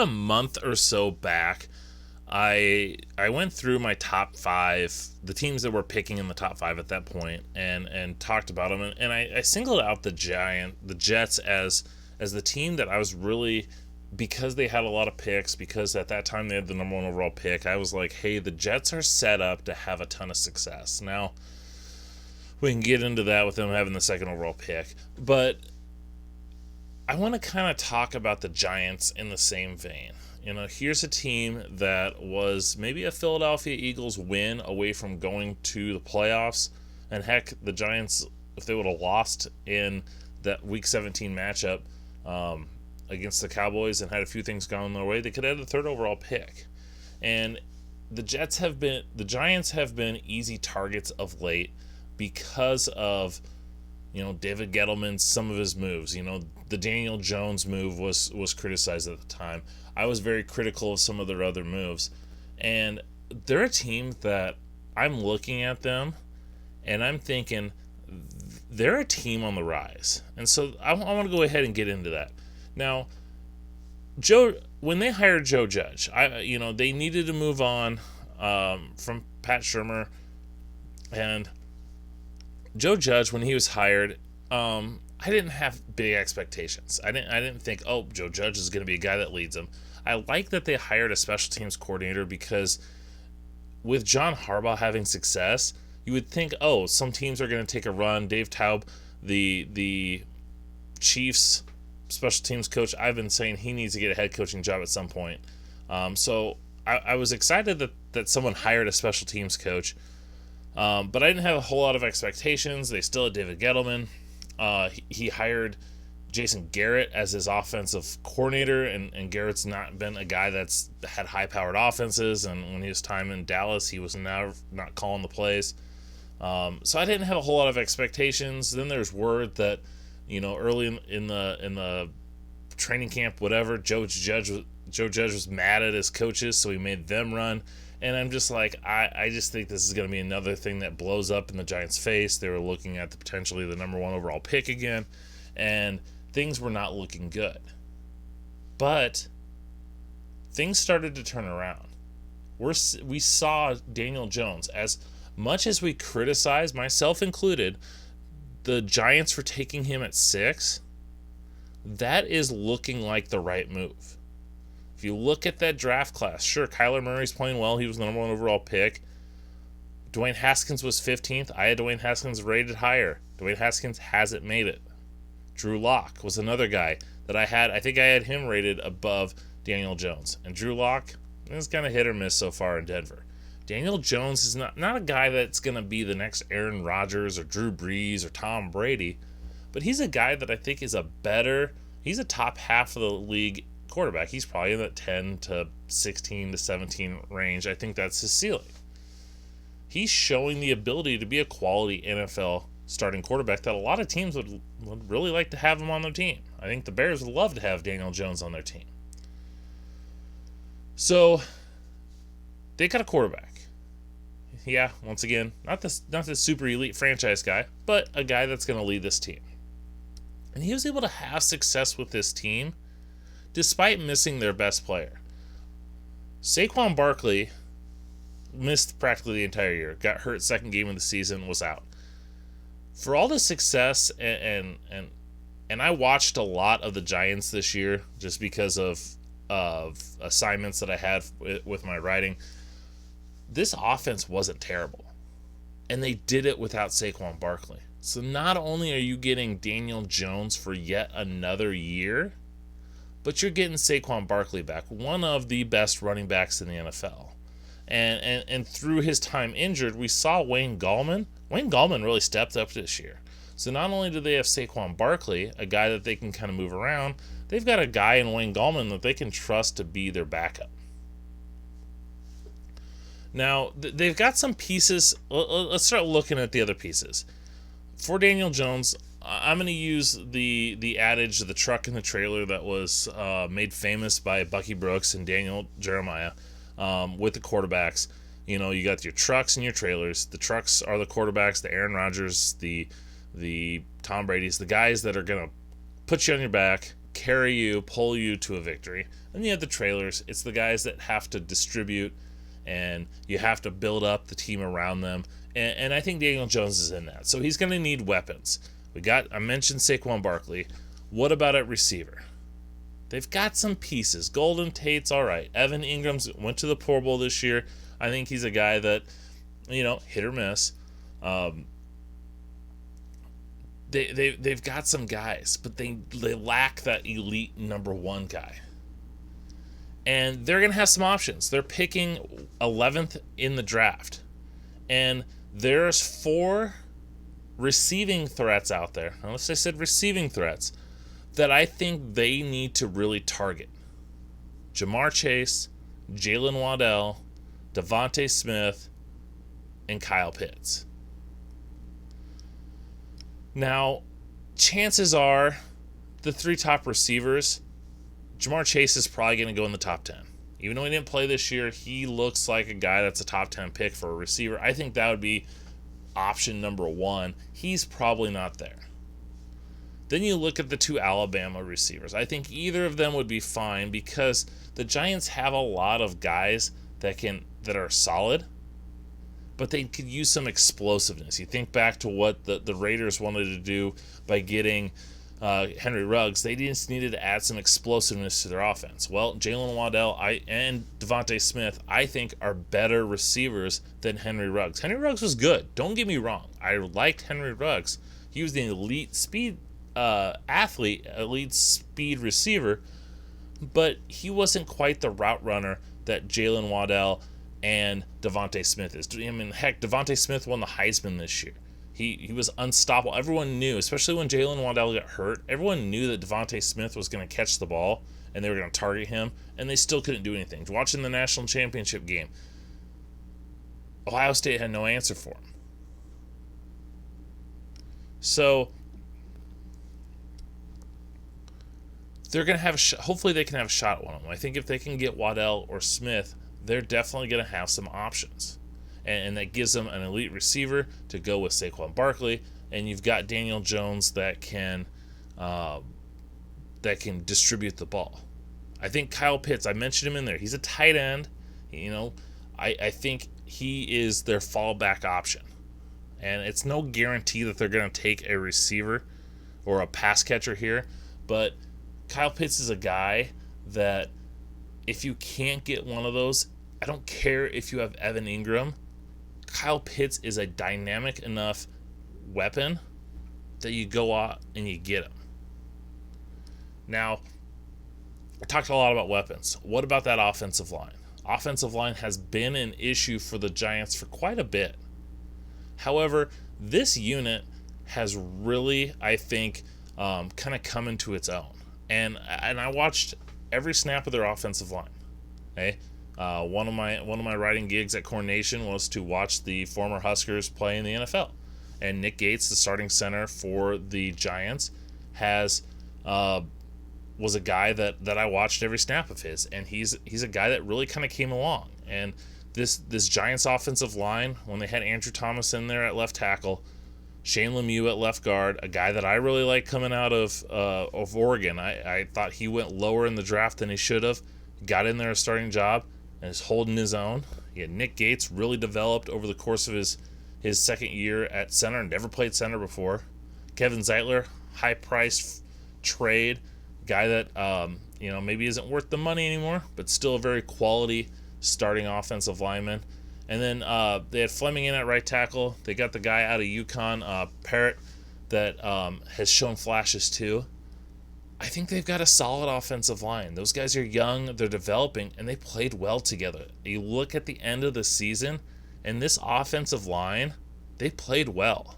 a month or so back, I went through my top 5, the teams that were picking in the top 5 at that point, and talked about them, and I singled out the Jets as the team that I was really, because they had a lot of picks, because at that time they had the number 1 overall pick, I was like, hey, the Jets are set up to have a ton of success. Now, we can get into that with them having the 2nd overall pick, but I want to kind of talk about the Giants in the same vein. Here's a team that was maybe a Philadelphia Eagles win away from going to the playoffs. And heck, the Giants, if they would have lost in that Week 17 matchup against the Cowboys and had a few things gone their way, they could have the 3rd overall pick. And the Giants have been easy targets of late because of David Gettleman's, some of his moves. The Daniel Jones move was criticized at the time. I was very critical of some of their other moves. And they're a team that I'm looking at them and I'm thinking they're a team on the rise. And so I want to go ahead and get into that. Now, when they hired Joe Judge, they needed to move on from Pat Shurmur. And Joe Judge, when he was hired, I didn't have big expectations. I didn't think, oh, Joe Judge is going to be a guy that leads them. I like that they hired a special teams coordinator because with John Harbaugh having success, you would think, oh, some teams are going to take a run. Dave Taub, the Chiefs special teams coach, I've been saying he needs to get a head coaching job at some point. So I was excited that someone hired a special teams coach. But I didn't have a whole lot of expectations. They still had David Gettleman. He hired Jason Garrett as his offensive coordinator, and Garrett's not been a guy that's had high-powered offenses, and when he was time in Dallas, he was now not calling the plays. So I didn't have a whole lot of expectations. Then there's word that, early in the training camp, whatever, Joe Judge was mad at his coaches, so he made them run. And I'm just like, I just think this is going to be another thing that blows up in the Giants' face. They were looking at potentially the number 1 overall pick again, and things were not looking good. But things started to turn around. We saw Daniel Jones, as much as we criticized, myself included, the Giants for taking him at 6, that is looking like the right move. If you look at that draft class, sure, Kyler Murray's playing well. He was the number 1 overall pick. Dwayne Haskins was 15th. I had Dwayne Haskins rated higher. Dwayne Haskins hasn't made it. Drew Lock was another guy that I had. I think I had him rated above Daniel Jones. And Drew Lock is kind of hit or miss so far in Denver. Daniel Jones is not a guy that's going to be the next Aaron Rodgers or Drew Brees or Tom Brady, but he's a guy that I think is he's a top half of the league quarterback. He's probably in that 10 to 16 to 17 range. I think that's his ceiling. He's showing the ability to be a quality NFL starting quarterback that a lot of teams would really like to have him on their team. I think the Bears would love to have Daniel Jones on their team. So they got a quarterback. Yeah, once again, not this super elite franchise guy, but a guy that's going to lead this team. And he was able to have success with this team despite missing their best player. Saquon Barkley missed practically the entire year. Got hurt second game of the season, was out. For all the success, and I watched a lot of the Giants this year just because of assignments that I had with my writing. This offense wasn't terrible. And they did it without Saquon Barkley. So not only are you getting Daniel Jones for yet another year, but you're getting Saquon Barkley back, one of the best running backs in the NFL. And through his time injured, we saw Wayne Gallman. Wayne Gallman really stepped up this year. So not only do they have Saquon Barkley, a guy that they can kind of move around, they've got a guy in Wayne Gallman that they can trust to be their backup. Now, they've got some pieces. Let's start looking at the other pieces. For Daniel Jones, I'm going to use the adage, the truck and the trailer that was made famous by Bucky Brooks and Daniel Jeremiah with the quarterbacks. You know, you got your trucks and your trailers. The trucks are the quarterbacks, the Aaron Rodgers, the Tom Brady's, the guys that are going to put you on your back, carry you, pull you to a victory. And you have the trailers. It's the guys that have to distribute, and you have to build up the team around them. And I think Daniel Jones is in that. So he's going to need weapons. I mentioned Saquon Barkley. What about at receiver? They've got some pieces. Golden Tate's all right. Evan Ingram's went to the Pro Bowl this year. I think he's a guy that, hit or miss. They've got some guys, but they lack that elite number one guy. And they're going to have some options. They're picking 11th in the draft. And there's 4 receiving threats out there. Unless I said receiving threats, that I think they need to really target. Jamar Chase, Jalen Waddell, Devontae Smith, and Kyle Pitts. Now, chances are the 3 top receivers, Jamar Chase is probably going to go in the top 10. Even though he didn't play this year, he looks like a guy that's a top 10 pick for a receiver. I think that would be option number 1. He's probably not there. Then you look at the 2 Alabama receivers. I think either of them would be fine because the Giants have a lot of guys that are solid, but they could use some explosiveness. You think back to what the Raiders wanted to do by getting Henry Ruggs. They just needed to add some explosiveness to their offense. Well, Jalen Waddell and Devontae Smith, I think, are better receivers than Henry Ruggs. Henry Ruggs was good. Don't get me wrong. I liked Henry Ruggs. He was the elite speed athlete, elite speed receiver, but he wasn't quite the route runner that Jalen Waddell and Devontae Smith is. I mean, heck, Devontae Smith won the Heisman this year. He was unstoppable. Everyone knew, especially when Jalen Waddell got hurt, everyone knew that Devontae Smith was going to catch the ball and they were going to target him, and they still couldn't do anything. Watching the national championship game, Ohio State had no answer for him. So they're going to have hopefully they can have a shot at one of them. I think if they can get Waddell or Smith, they're definitely going to have some options. And that gives them an elite receiver to go with Saquon Barkley, and you've got Daniel Jones that can distribute the ball. I think Kyle Pitts, I mentioned him in there. He's a tight end. I think he is their fallback option. And it's no guarantee that they're going to take a receiver or a pass catcher here, but Kyle Pitts is a guy that if you can't get one of those, I don't care if you have Evan Ingram, Kyle Pitts is a dynamic enough weapon that you go out and you get him. Now, I talked a lot about weapons. What about that offensive line? Offensive line has been an issue for the Giants for quite a bit. However, this unit has really, I think, kind of come into its own. And I watched every snap of their offensive line. Okay? One of my writing gigs at Corn Nation was to watch the former Huskers play in the NFL. And Nick Gates, the starting center for the Giants, was a guy that I watched every snap of his, and he's a guy that really kind of came along. And this Giants offensive line, when they had Andrew Thomas in there at left tackle, Shane Lemieux at left guard, a guy that I really like coming out of Oregon. I thought he went lower in the draft than he should have. Got in there a starting job and is holding his own. He had Nick Gates, really developed over the course of his second year at center, never played center before. Kevin Zeitler, high-priced trade, guy that maybe isn't worth the money anymore, but still a very quality starting offensive lineman. And then they had Fleming in at right tackle. They got the guy out of UConn, Parrott, that has shown flashes too. I think they've got a solid offensive line. Those guys are young, they're developing, and they played well together. You look at the end of the season, and this offensive line, they played well.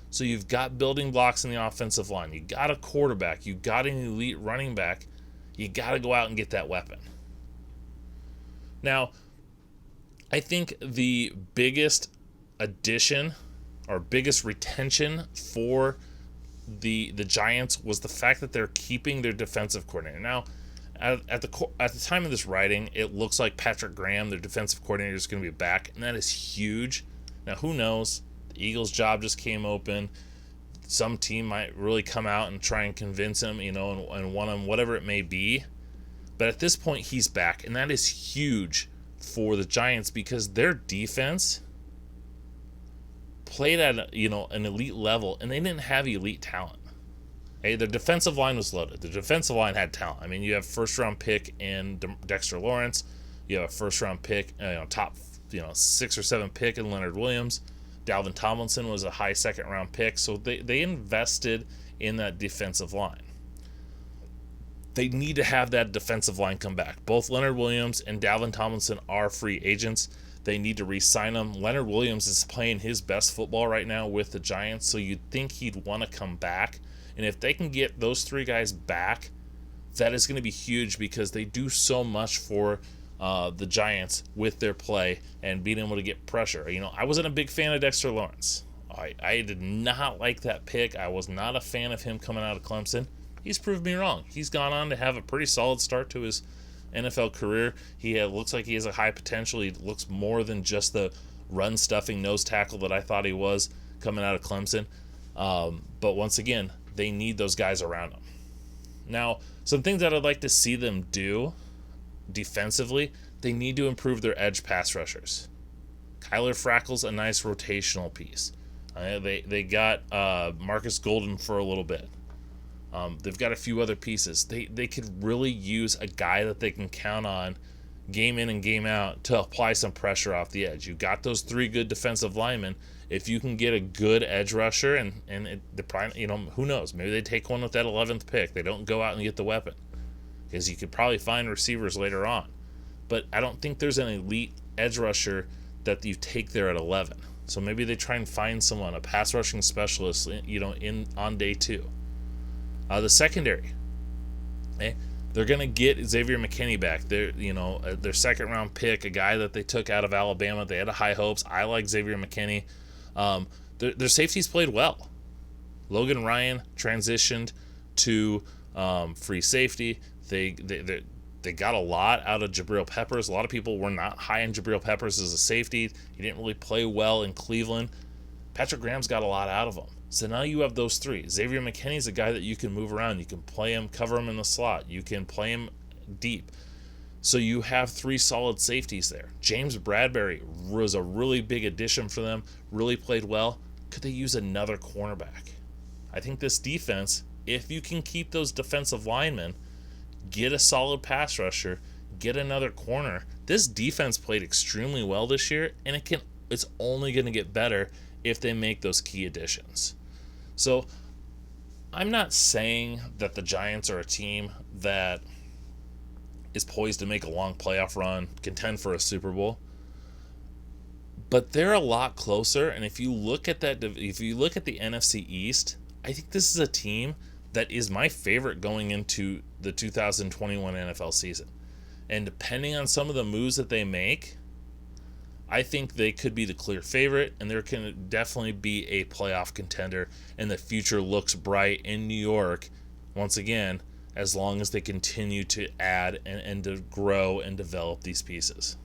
So you've got building blocks in the offensive line. You got a quarterback. You got an elite running back. You got to go out and get that weapon. Now, I think the biggest addition or biggest retention for the Giants was the fact that they're keeping their defensive coordinator. Now, at the time of this writing, it looks like Patrick Graham, their defensive coordinator, is going to be back, and that is huge. Now, who knows? The Eagles' job just came open. some team might really come out and try and convince him, and want him, whatever it may be. But at this point, he's back, and that is huge for the Giants because their defense played at an elite level, and they didn't have elite talent. Hey, their defensive line was loaded. The defensive line had talent. I mean, you have first-round pick in Dexter Lawrence. You have a first-round pick, top 6 or 7 pick in Leonard Williams. Dalvin Tomlinson was a high second-round pick. So they invested in that defensive line. They need to have that defensive line come back. Both Leonard Williams and Dalvin Tomlinson are free agents. They need to re-sign them. Leonard Williams is playing his best football right now with the Giants, so you'd think he'd want to come back. And if they can get those 3 guys back, that is going to be huge because they do so much for the Giants with their play and being able to get pressure. I wasn't a big fan of Dexter Lawrence. I did not like that pick. I was not a fan of him coming out of Clemson. He's proved me wrong. He's gone on to have a pretty solid start to his NFL career. He looks like he has a high potential. He looks more than just the run-stuffing nose tackle that I thought he was coming out of Clemson. But once again, they need those guys around them. Now, some things that I'd like to see them do defensively, they need to improve their edge pass rushers. Kyler Frackle's a nice rotational piece. They got Marcus Golden for a little bit. They've got a few other pieces. They could really use a guy that they can count on game in and game out to apply some pressure off the edge. You got those 3 good defensive linemen. If you can get a good edge rusher, who knows? Maybe they take one with that 11th pick. They don't go out and get the weapon because you could probably find receivers later on. But I don't think there's an elite edge rusher that you take there at 11. So maybe they try and find someone, a pass rushing specialist, on day 2. The secondary, they're gonna get Xavier McKinney back. They're their second-round pick, a guy that they took out of Alabama. They had high hopes. I like Xavier McKinney. Their safeties played well. Logan Ryan transitioned to free safety. They got a lot out of Jabril Peppers. A lot of people were not high on Jabril Peppers as a safety. He didn't really play well in Cleveland. Patrick Graham's got a lot out of him. So now you have those 3. Xavier McKinney's a guy that you can move around. You can play him, cover him in the slot. You can play him deep. So you have 3 solid safeties there. James Bradbury was a really big addition for them, really played well. Could they use another cornerback? I think this defense, if you can keep those defensive linemen, get a solid pass rusher, get another corner. This defense played extremely well this year, and it's only going to get better if they make those key additions. So I'm not saying that the Giants are a team that is poised to make a long playoff run, contend for a Super Bowl, but they're a lot closer. And if you look at the NFC East, I think this is a team that is my favorite going into the 2021 NFL season. And depending on some of the moves that they make, I think they could be the clear favorite, and there can definitely be a playoff contender, and the future looks bright in New York, once again, as long as they continue to add and to grow and develop these pieces.